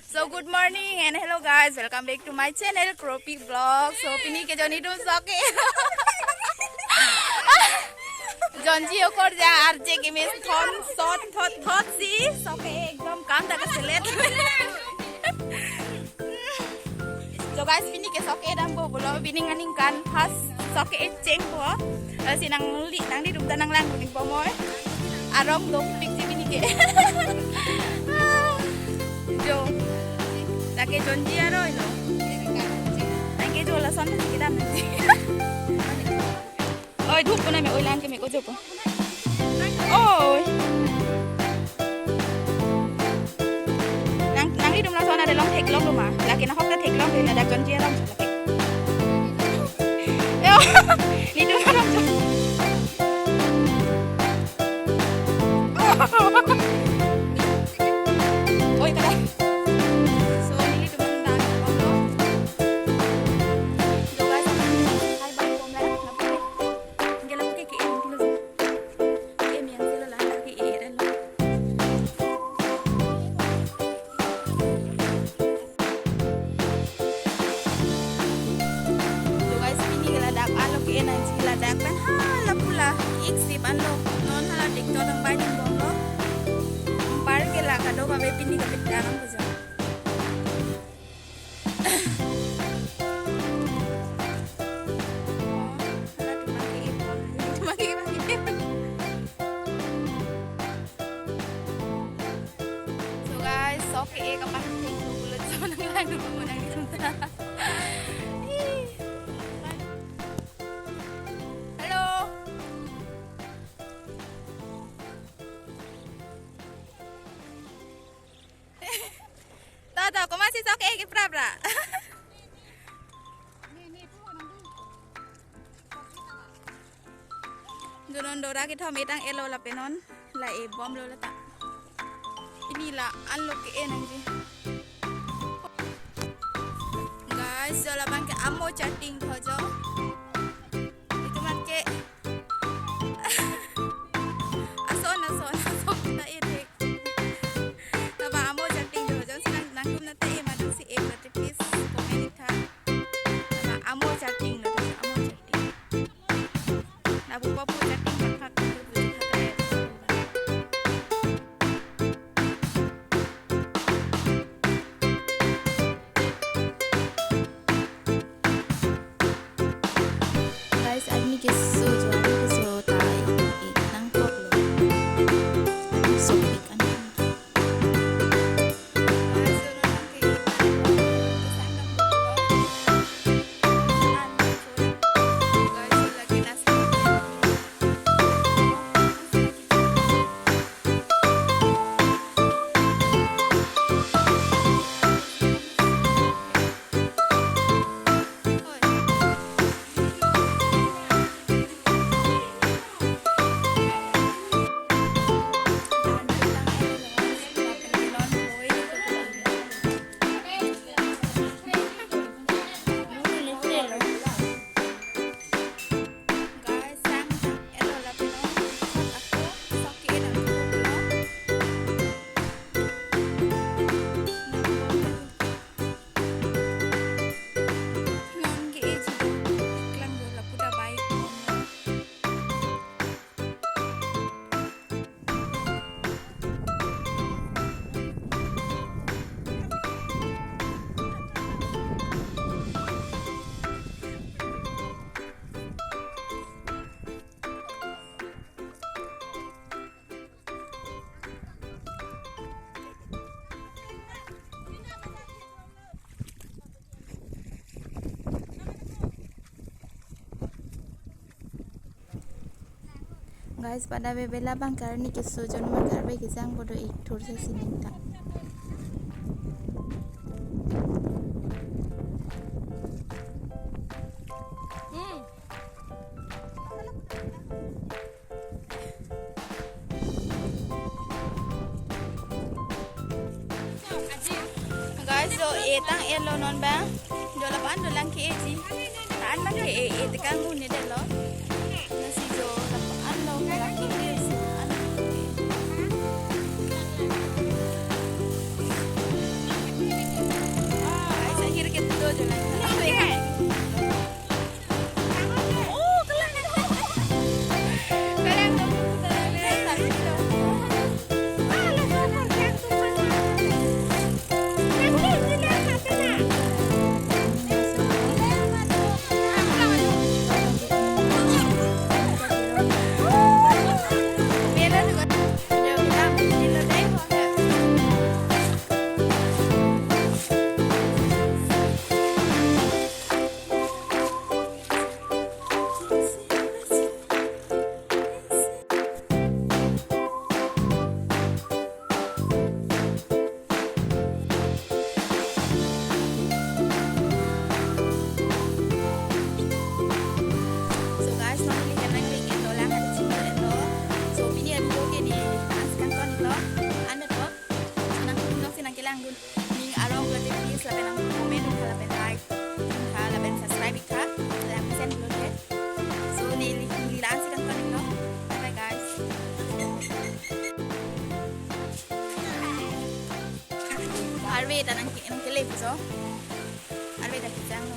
So good morning and hello guys, welcome back to my channel Croppy Vlog. So pini ke joni tu soke. Jonji okor ja RJ ke mes thot si soke ekdom kam ta ka selet. So guys pini ke soke dam bo bolo pini nganing kan pas soke ceng bo. Si nang di dum tanang lang ning pomoy. Arong dok pik si pini ke. Jo Lagi Jonji aro ino. Lagi jo la son ki dam. Oi dhup ko na me oi lan ke me ko jo ko. Oi. Nang di dum la son ada long thek long ma. Lagi na hok ta thek long le da Jonji aro. Yo. Ni dum aro jo. Oi kada. Oke, kapan bulat sama nang lagu menang di sana. Halo. Tahu kau masih soke ke pra. Jonon dora kita metang elo la penon la e bom lo la ta. Inilah unlock ke nanti. Guys, kalau bangke amo chatting hojo. Itu bangke ason kita ini. Tapi amo chatting hojo senang nangkum nanti madang si nanti please komen kita. Tapi amo chatting nanti amo chatting. Nah buka chatting hak. Guys, pada bebela bangkar ni kesujon bangkar be kisang bodo iktur sa sininta. Guys, so etang elo non ba? Jola pan do lang ki eji. Taan man ki etikang muni de lo. Nasi jo ano laki eji. Along ke tipis laban ang komen laban like laban subscribe ka laban send dulu deh. So nilaan sih kan paling no. Bye bye guys. Arway dan ang kilip so. Arway dan kita no.